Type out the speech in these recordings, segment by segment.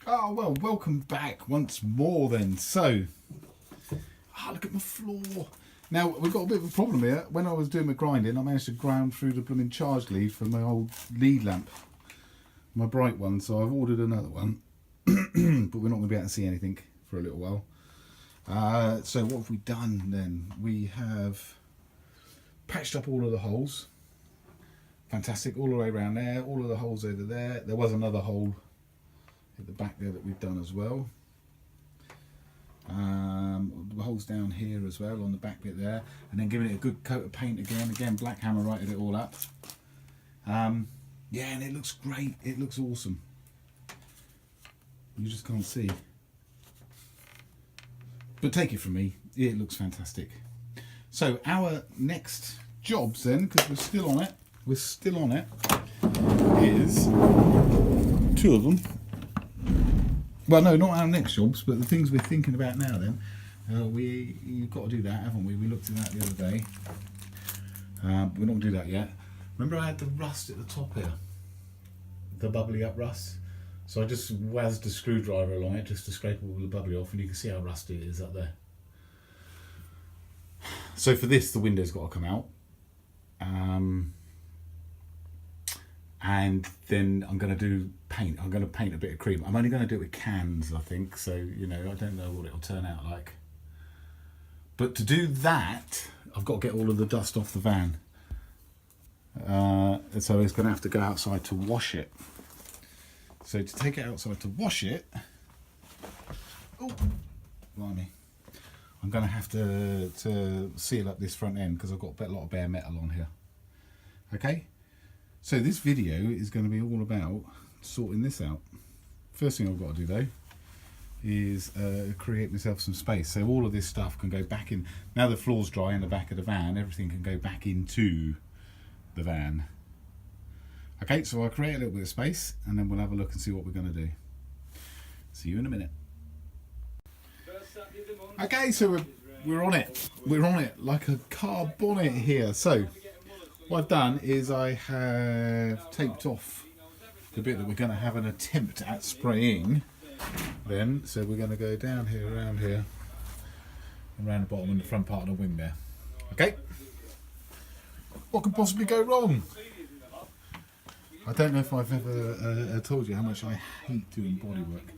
Oh, well, welcome back once more then. So, look at my floor. Now, we've got a bit of a problem here. When I was doing my grinding, I managed to ground through the blooming charge lead from my old lead lamp. My bright one, so I've ordered another one. But we're not going to be able to see anything for a little while. So what have we done then? We have patched up all of the holes. Fantastic, all the way around there, all of the holes over there. There was another hole at the back there that we've done as well. The holes down here as well on the back bit there, and then giving it a good coat of paint again black hammer righted it all up. Yeah, and it looks great, it looks awesome. You just can't see, but take it from me, it looks fantastic. So our next jobs then, because we're still on it, is two of them. Well, no, not our next jobs, but the things we're thinking about now then. We've got to do that, haven't we? We looked at that the other day. We're not going to do that yet. Remember I had the rust at the top here? The bubbly up rust? So I just wazzed a screwdriver along it just to scrape all the bubbly off, and you can see how rusty it is up there. So for this, the window's got to come out. And then I'm going to do paint. I'm going to paint a bit of cream. I'm only going to do it with cans, I think. So, you know, I don't know what it'll turn out like. But to do that, I've got to get all of the dust off the van. So it's going to have to go outside to wash it. So to take it outside to wash it, oh, blimey, I'm going to have to seal up this front end because I've got a lot of bare metal on here. Okay. So this video is going to be all about sorting this out. First thing I've got to do though is create myself some space. So all of this stuff can go back in. Now the floor's dry in the back of the van, everything can go back into the van. Okay, so I'll create a little bit of space and then we'll have a look and see what we're going to do. See you in a minute. Okay, so we're on it. We're on it like a car bonnet here. So what I've done is I have taped off the bit that we're going to have an attempt at spraying then. So we're going to go down here, around here, and around the bottom and the front part of the wing there. Okay? What could possibly go wrong? I don't know if I've ever told you how much I hate doing bodywork.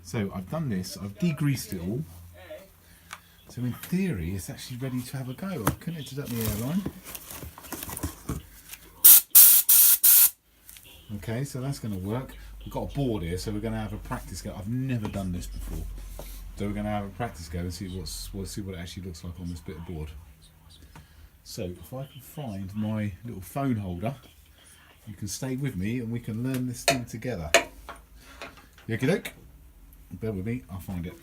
So I've done this, I've degreased it all. So in theory, it's actually ready to have a go. I've connected up the airline. Okay, so that's going to work. We've got a board here, so we're going to have a practice go. I've never done this before, so we're going to have a practice go and see what it actually looks like on this bit of board. So if I can find my little phone holder, you can stay with me and we can learn this thing together. Yokie doke. Bear with me, I'll find it.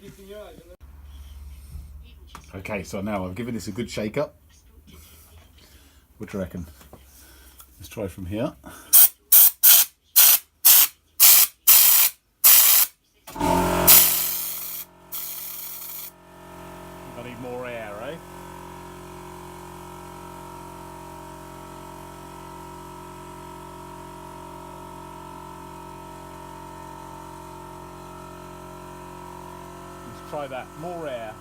Okay, so now I've given this a good shake up. What do you reckon? Let's try from here. I need more air, eh? Let's try that. More air.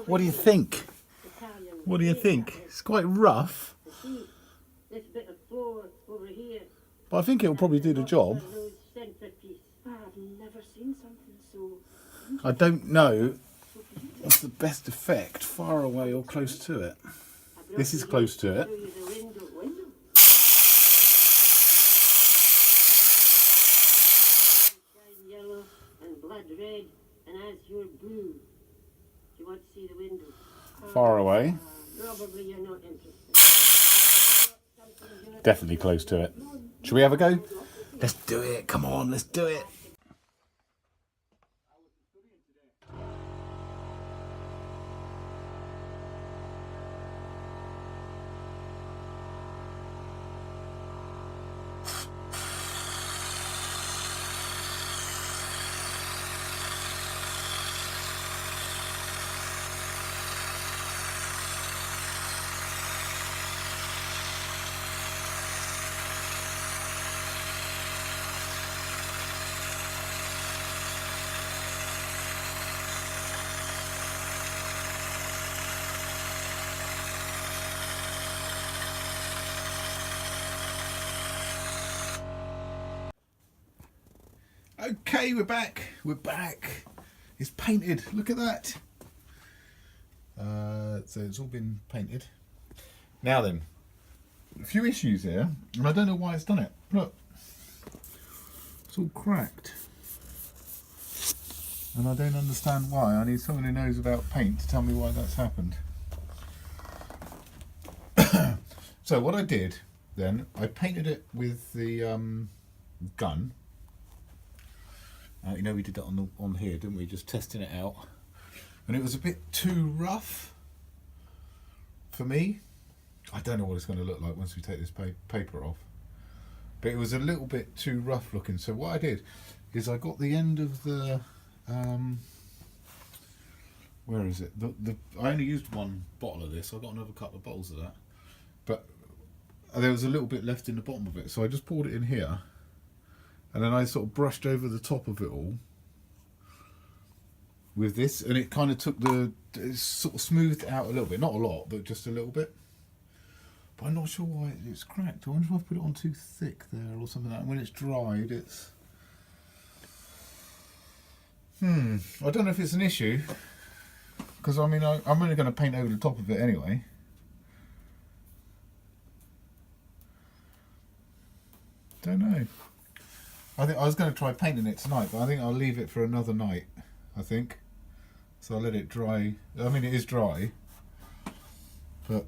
What do you think? What do you think? It's quite rough. This bit of floor over here. But I think it'll probably do the job. I've never seen something so. I don't know what's the best effect, far away or close to it. This is close to it. Yellow and blood red, and as you're blue. Do you want to see the window? Far away. Probably you're not interested. Definitely close to it. Should we have a go? Let's do it. Come on, let's do it. Okay, we're back. We're back. It's painted. Look at that. So it's all been painted. Now then, a few issues here, and I don't know why it's done it. Look, it's all cracked, and I don't understand why. I need someone who knows about paint to tell me why that's happened. So what I did then, I painted it with the gun. You know, we did that on here, didn't we? Just testing it out, and it was a bit too rough for me. I don't know what it's going to look like once we take this paper off, but it was a little bit too rough looking. So what I did is I got the end of the where is it? I only used one bottle of this. I got another couple of bottles of that, but there was a little bit left in the bottom of it, so I just poured it in here. And then I sort of brushed over the top of it all with this, and it kind of took it sort of smoothed it out a little bit. Not a lot, but just a little bit. But I'm not sure why it's cracked. I wonder if I put it on too thick there or something like that. When it's dried, it's... I don't know if it's an issue. Because, I mean, I'm only going to paint over the top of it anyway. Don't know. I think I was going to try painting it tonight, but I think I'll leave it for another night, I think. So I'll let it dry. I mean, it is dry, but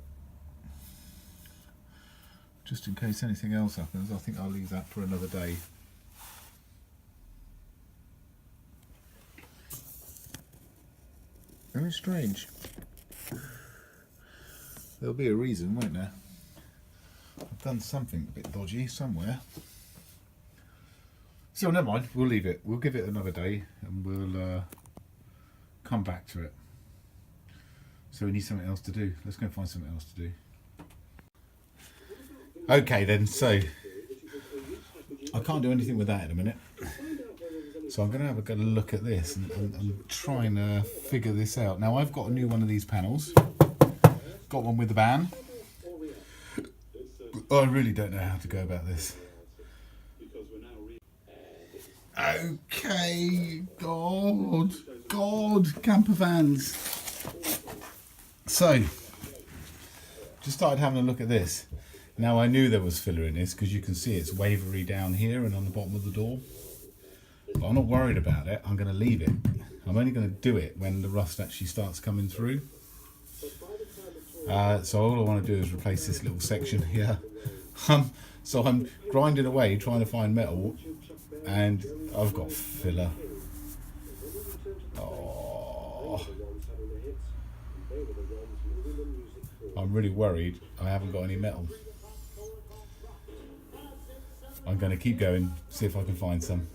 just in case anything else happens, I think I'll leave that for another day. Very strange. There'll be a reason, won't there? I've done something a bit dodgy somewhere. So never mind, we'll leave it. We'll give it another day and we'll come back to it. So we need something else to do. Let's go and find something else to do. Okay then, so I can't do anything with that in a minute. So I'm going to have a good look at this and try and figure this out. Now I've got a new one of these panels. Got one with the van. I really don't know how to go about this. Okay, God, campervans. So, just started having a look at this. Now I knew there was filler in this because you can see it's wavery down here and on the bottom of the door. But I'm not worried about it. I'm going to leave it. I'm only going to do it when the rust actually starts coming through. So all I want to do is replace this little section here. So I'm grinding away trying to find metal, and I've got filler. Oh, I'm really worried I haven't got any metal. I'm going to keep going, see if I can find some.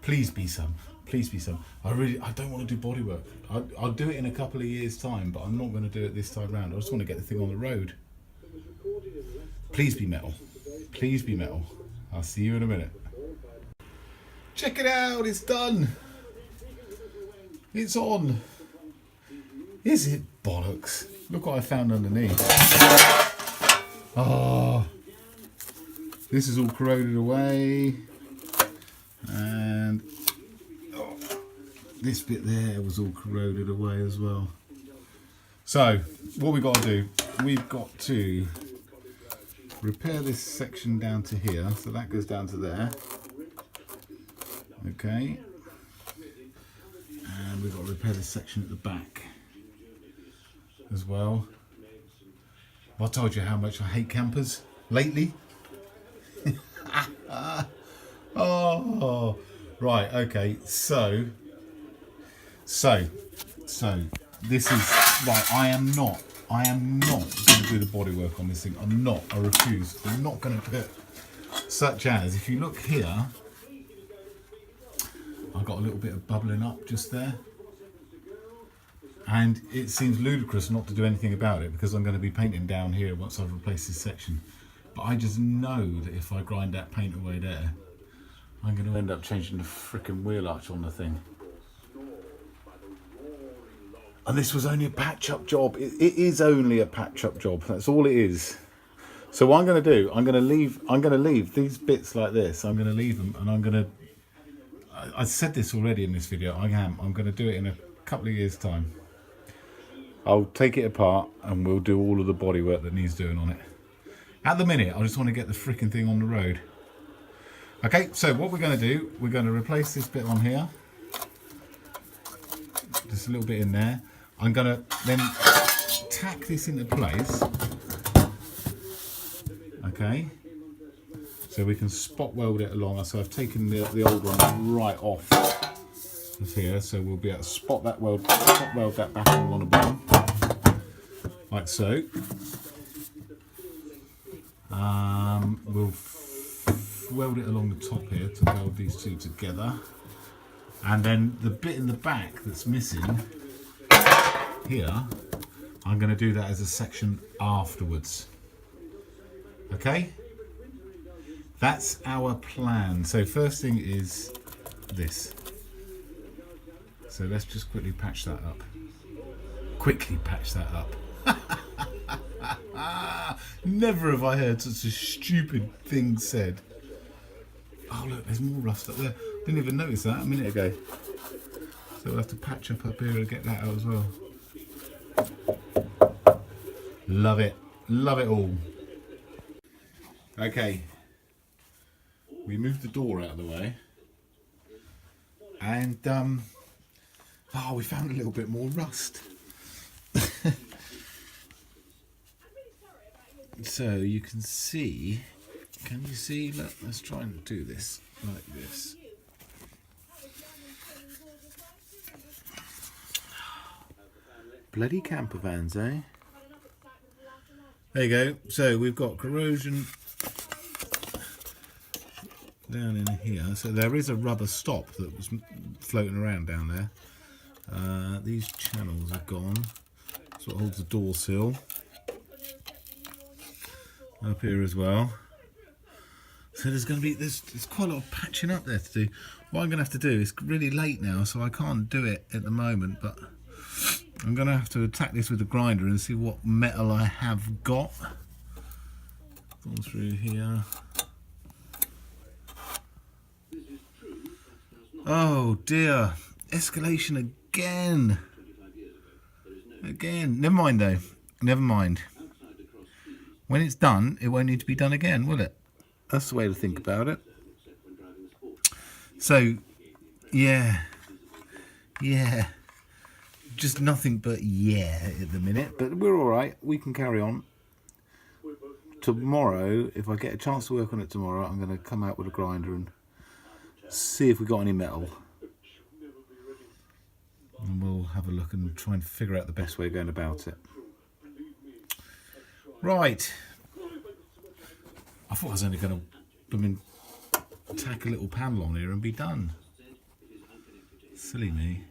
Please be some. Please be some. I don't want to do bodywork. I'll do it in a couple of years' time, but I'm not going to do it this time round. I just want to get the thing on the road. Please be metal. Please be metal. I'll see you in a minute. Check it out, it's done. It's on. Is it bollocks? Look what I found underneath. Oh, this is all corroded away. And oh, this bit there was all corroded away as well. So, what we've got to do, we've got to repair this section down to here. So that goes down to there. Okay. And we've got to repair this section at the back as well. I told you how much I hate campers lately. Oh, right, okay, so this is right. I am not going to do the bodywork on this thing. I refuse. I'm not going to put, such as, if you look here, I've got a little bit of bubbling up just there. And it seems ludicrous not to do anything about it because I'm going to be painting down here once I've replaced this section. But I just know that if I grind that paint away there, I'm going to end up changing the frickin' wheel arch on the thing. And this was only a patch-up job. It is only a patch-up job. That's all it is. So what I'm going to do, I'm going to leave these bits like this. I'm going to leave them, and I'm going to. I said this already in this video. I'm going to do it in a couple of years' time. I'll take it apart, and we'll do all of the bodywork that needs doing on it. At the minute, I just want to get the frickin' thing on the road. Okay, so what we're going to do, we're going to replace this bit on here. Just a little bit in there. I'm going to then tack this into place. Okay. So we can spot weld it along. So I've taken the old one right off of here. So we'll be able to spot weld that back on the bottom. Like so. We'll weld it along the top here to weld these two together. And then the bit in the back that's missing here, I'm going to do that as a section afterwards. Okay? That's our plan. So first thing is this. So let's just quickly patch that up. Never have I heard such a stupid thing said. Oh look, there's more rust up there. Didn't even notice that a minute ago. So we'll have to patch up here and get that out as well. Love it. Love it all. Okay. We moved the door out of the way. And, we found a little bit more rust. So you can see, look, let's try and do this like this. Bloody camper vans, eh? There you go. So we've got corrosion down in here. So there is a rubber stop that was floating around down there. These channels are gone. That's what holds the door sill. Up here as well. So there's going to be there's quite a lot of patching up there to do. What I'm going to have to do, it's really late now, so I can't do it at the moment, but I'm going to have to attack this with a grinder and see what metal I have got. Gone through here. Oh dear, escalation again. Never mind though, never mind. When it's done, it won't need to be done again, will it? That's the way to think about it. So, yeah. Just nothing but yeah at the minute, but we're all right. We can carry on. Tomorrow, if I get a chance to work on it tomorrow, I'm going to come out with a grinder and see if we got any metal. And we'll have a look and try and figure out the best way of going about it. Right. I thought I was only going to tack a little panel on here and be done. Silly me.